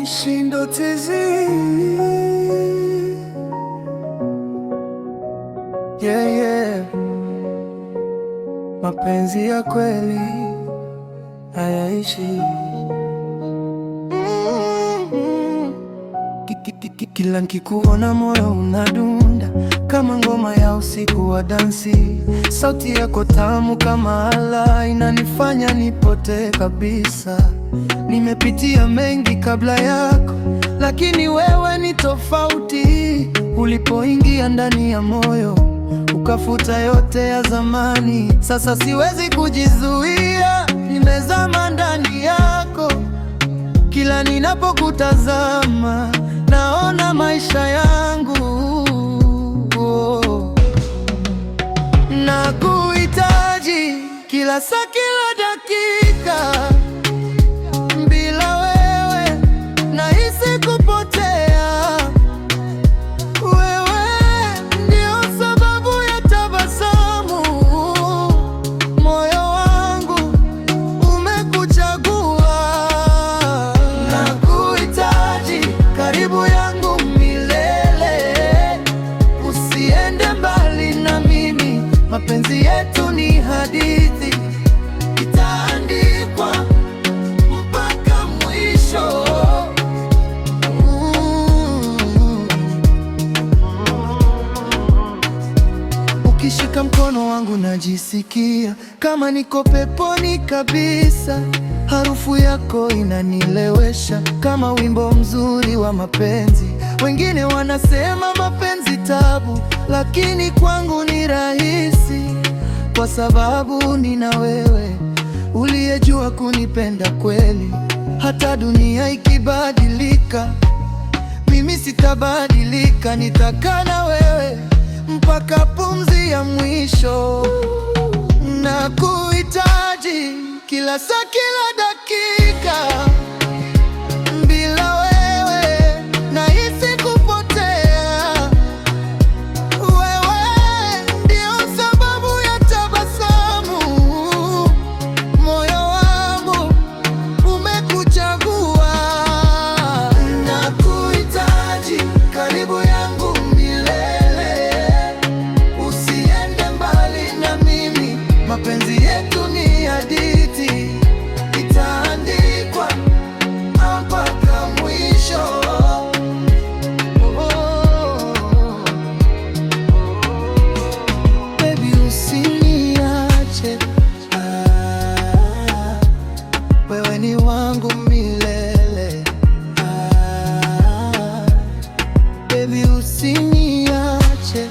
Mishindo tizi, yeah, yeah. Mapenzi ya kweli hayaishi. Kila nikikuona moyo unadunda kama ngoma ya usiku wa dansi. Sauti yako tamu kama ala, inanifanya nipotee kabisa. Nimepitia mengi kabla yako, lakini wewe ni tofauti. Ulipoingia ndani ya moyo, ukafuta yote ya zamani. Sasa siwezi kujizuia, nimezama ndani yako. Kila ninapokutazama, naona maisha yangu. Nakuhitaji kila saa, kila dakika. Bila wewe nahisi kupotea. Wewe ndio sababu ya tabasamu. Moyo wangu umekuchagua. Nakuhitaji karibu yangu milele. Usiende mbali na mimi, mapenzi yetu ni hadithi, itaandikwa mpaka mwisho. Ukishika mkono wangu najisikia kama niko peponi kabisa. Harufu yako inanilewesha kama wimbo mzuri wa mapenzi. Wengine wanasema mapenzi tabu, lakini kwangu ni rahisi, kwa sababu nina wewe uliyejua kunipenda kweli. Hata dunia ikibadilika, mimi sitabadilika. Nitakaa na wewe mpaka pumzi ya mwisho. Nakuhitaji kila saa, kila dakika. Bila wewe nahisi kupotea. Wewe ndio sababu ya tabasamu. Moyo wangu umekuchagua. Nakuhitaji karibu yangu milele. Usiende mbali na mimi, mapenzi yetu ni hadithi, itaandikwa mpaka mwisho. Baby, usiniache, wewe ni wangu milele. Baby, usiniache.